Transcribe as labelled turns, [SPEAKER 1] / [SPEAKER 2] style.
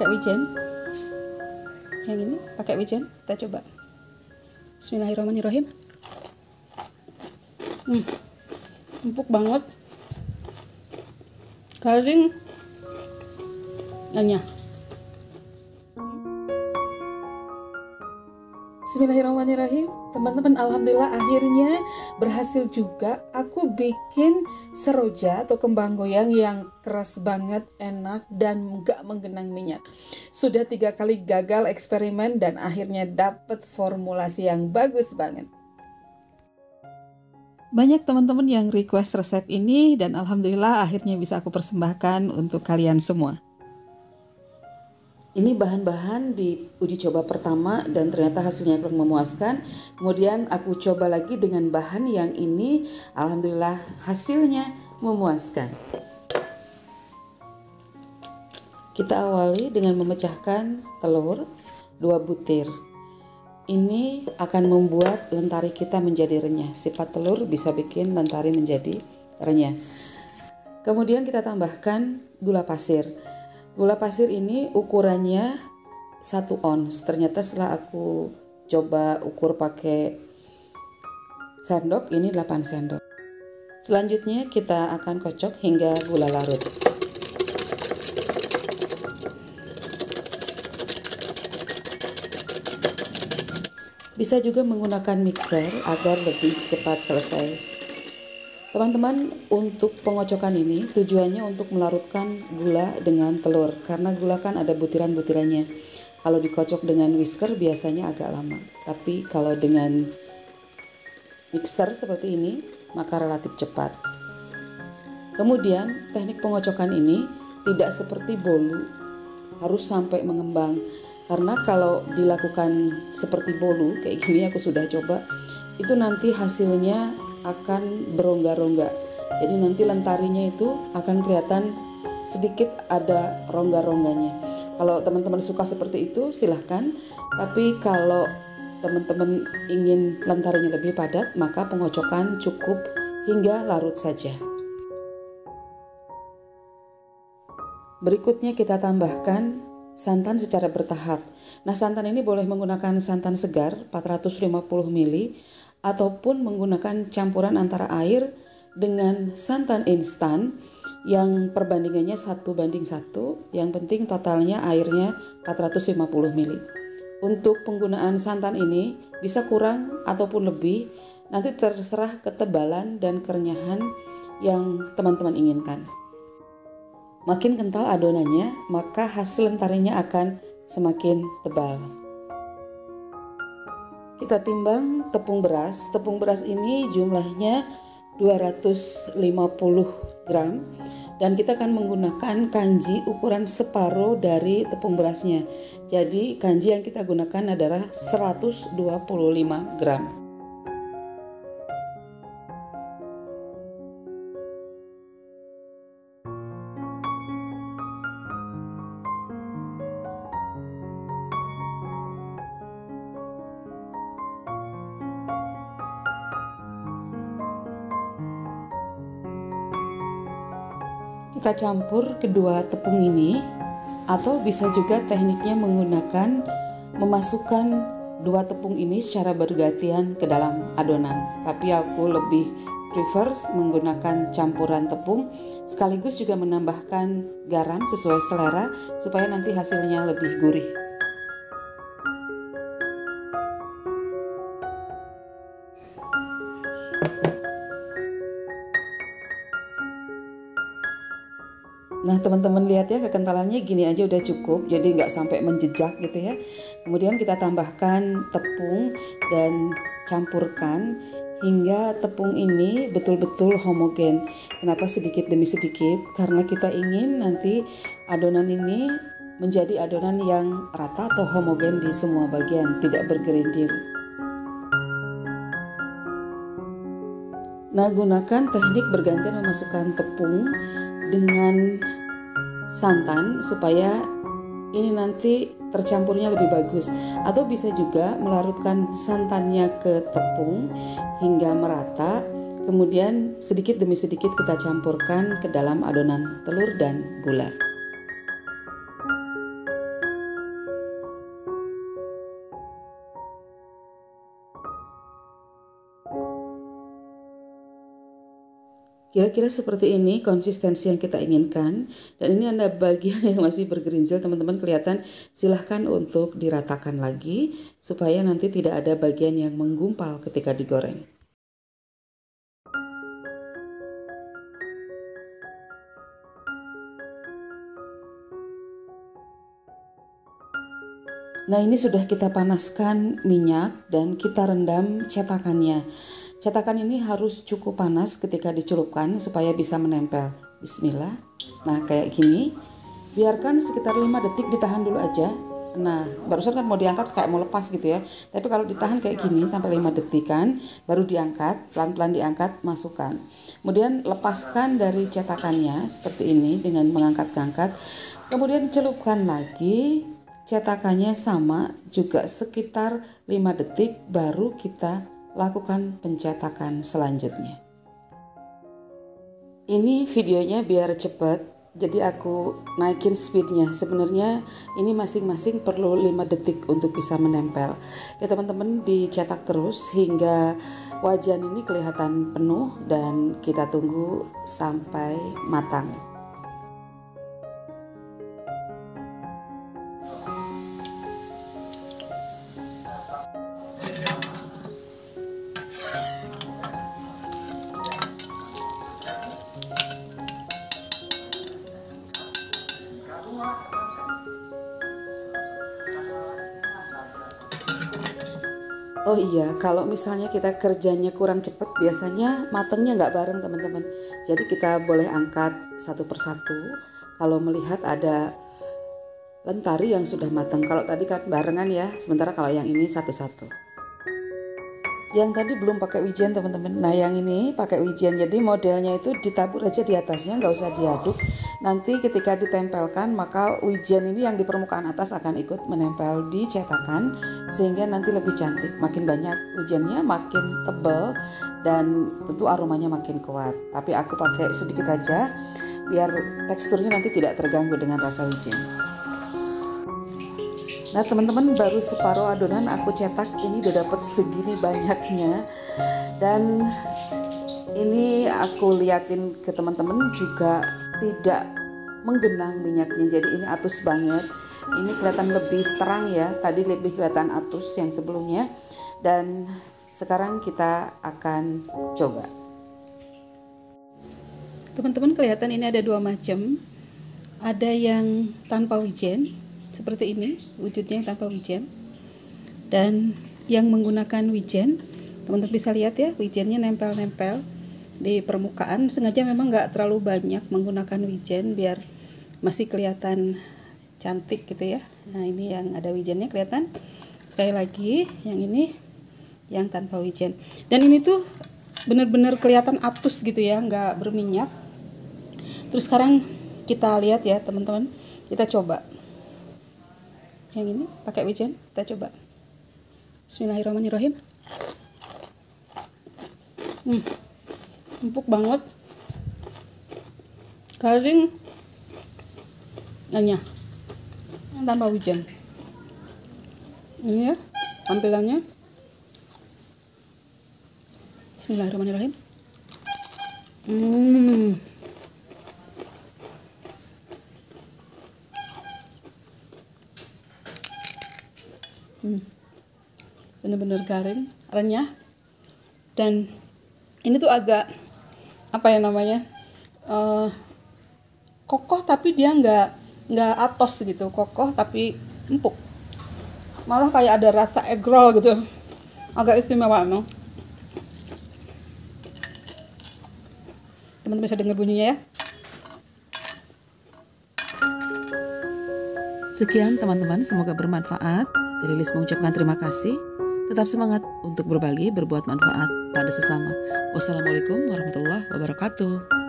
[SPEAKER 1] pakai wijen. Yang ini pakai wijen, kita coba. Bismillahirrahmanirrahim. Empuk banget, garing, nanya. Bismillahirrahmanirrahim. Teman-teman, alhamdulillah akhirnya berhasil juga aku bikin seroja atau kembang goyang yang keras banget, enak, dan gak menggenang minyak. Sudah 3 kali gagal eksperimen dan akhirnya dapet formulasi yang bagus banget. Banyak teman-teman yang request resep ini dan alhamdulillah akhirnya bisa aku persembahkan untuk kalian semua. Ini bahan-bahan di uji coba pertama dan ternyata hasilnya kurang memuaskan. Kemudian aku coba lagi dengan bahan yang ini, alhamdulillah hasilnya memuaskan. Kita awali dengan memecahkan telur 2 butir. Ini akan membuat lentari kita menjadi renyah. Sifat telur bisa bikin lentari menjadi renyah. Kemudian kita tambahkan gula pasir. Gula pasir ini ukurannya 1 ons. Ternyata setelah aku coba ukur pakai sendok, ini 8 sendok. Selanjutnya kita akan kocok hingga gula larut. Bisa juga menggunakan mixer agar lebih cepat selesai. Teman-teman, untuk pengocokan ini tujuannya untuk melarutkan gula dengan telur, karena gula kan ada butiran-butirannya. Kalau dikocok dengan whisker biasanya agak lama, tapi kalau dengan mixer seperti ini maka relatif cepat. Kemudian teknik pengocokan ini tidak seperti bolu, harus sampai mengembang, karena kalau dilakukan seperti bolu kayak gini, aku sudah coba, itu nanti hasilnya akan berongga-rongga. Jadi nanti lentarinya itu akan kelihatan sedikit ada rongga-rongganya. Kalau teman-teman suka seperti itu silahkan, tapi kalau teman-teman ingin lentarinya lebih padat, maka pengocokan cukup hingga larut saja. Berikutnya kita tambahkan santan secara bertahap. Nah, santan ini boleh menggunakan santan segar 450 ml ataupun menggunakan campuran antara air dengan santan instan yang perbandingannya 1:1. Yang penting totalnya airnya 450 ml. Untuk penggunaan santan ini bisa kurang ataupun lebih, nanti terserah ketebalan dan kerenyahan yang teman-teman inginkan. Makin kental adonannya, maka hasil lentarinya akan semakin tebal. Kita timbang tepung beras. Tepung beras ini jumlahnya 250 gram dan kita akan menggunakan kanji ukuran separuh dari tepung berasnya. Jadi kanji yang kita gunakan adalah 125 gram. Kita campur kedua tepung ini, atau bisa juga tekniknya menggunakan memasukkan 2 tepung ini secara bergantian ke dalam adonan. Tapi aku lebih prefer menggunakan campuran tepung, sekaligus juga menambahkan garam sesuai selera supaya nanti hasilnya lebih gurih. Nah, teman-teman lihat ya, kekentalannya gini aja udah cukup, jadi nggak sampai menjejak gitu ya. Kemudian kita tambahkan tepung dan campurkan hingga tepung ini betul-betul homogen. Kenapa sedikit demi sedikit? Karena kita ingin nanti adonan ini menjadi adonan yang rata atau homogen di semua bagian, tidak bergerindil. Nah, gunakan teknik bergantian memasukkan tepung dengan santan supaya ini nanti tercampurnya lebih bagus, atau bisa juga melarutkan santannya ke tepung hingga merata, kemudian sedikit demi sedikit kita campurkan ke dalam adonan telur dan gula. Kira-kira seperti ini konsistensi yang kita inginkan. Dan ini ada bagian yang masih bergerinjal, teman-teman kelihatan. Silahkan untuk diratakan lagi supaya nanti tidak ada bagian yang menggumpal ketika digoreng. Nah, ini sudah kita panaskan minyak dan kita rendam cetakannya. Cetakan ini harus cukup panas ketika dicelupkan supaya bisa menempel. Bismillah. Nah, kayak gini. Biarkan sekitar 5 detik, ditahan dulu aja. Nah, barusan kan mau diangkat kayak mau lepas gitu ya. Tapi kalau ditahan kayak gini sampai 5 detik kan, baru diangkat, pelan-pelan diangkat, masukkan. Kemudian lepaskan dari cetakannya seperti ini dengan mengangkat-angkat. Kemudian celupkan lagi. Cetakannya sama juga sekitar 5 detik, baru kita lakukan pencetakan selanjutnya. Ini videonya biar cepat, jadi aku naikin speednya. Sebenarnya ini masing-masing perlu 5 detik untuk bisa menempel. Ya teman-teman, dicetak terus hingga wajan ini kelihatan penuh dan kita tunggu sampai matang. Oh iya, kalau misalnya kita kerjanya kurang cepat, biasanya matangnya nggak bareng teman-teman. Jadi kita boleh angkat satu persatu kalau melihat ada lentari yang sudah matang. Kalau tadi kan barengan ya, sementara kalau yang ini satu-satu. Yang tadi belum pakai wijen teman-teman. Nah yang ini pakai wijen, jadi modelnya itu ditabur aja di atasnya, nggak usah diaduk. Nanti ketika ditempelkan maka wijen ini yang di permukaan atas akan ikut menempel di cetakan sehingga nanti lebih cantik. Makin banyak wijennya makin tebal dan tentu aromanya makin kuat. Tapi aku pakai sedikit aja biar teksturnya nanti tidak terganggu dengan rasa wijen. Nah teman-teman, baru separuh adonan aku cetak, ini udah dapat segini banyaknya. Dan ini aku liatin ke teman-teman juga tidak menggenang minyaknya, jadi ini atus banget. Ini kelihatan lebih terang ya, tadi lebih kelihatan atus yang sebelumnya. Dan sekarang kita akan coba. Teman-teman kelihatan ini ada dua macam. Ada yang tanpa wijen seperti ini, wujudnya yang tanpa wijen, dan yang menggunakan wijen. Teman-teman bisa lihat ya, wijennya nempel-nempel di permukaan. Sengaja memang nggak terlalu banyak menggunakan wijen biar masih kelihatan cantik gitu ya. Nah ini yang ada wijennya kelihatan. Sekali lagi yang ini yang tanpa wijen, dan ini tuh bener-bener kelihatan atus gitu ya, nggak berminyak. Terus sekarang kita lihat ya teman-teman, kita coba yang ini pakai wijen, kita coba. Bismillahirrahmanirrahim. Empuk banget, garing, yang tanpa wijen. Ini ya tampilannya. Bismillahirrahmanirrahim. Bener-bener garing, renyah, dan ini tuh agak apa ya namanya, kokoh tapi dia nggak atos gitu, kokoh tapi empuk, malah kayak ada rasa egg roll gitu, agak istimewa emang. Teman-teman bisa dengar bunyinya ya. Sekian teman-teman, semoga bermanfaat. Dari Lilis mengucapkan terima kasih. Tetap semangat untuk berbagi, berbuat manfaat pada sesama. Wassalamualaikum warahmatullahi wabarakatuh.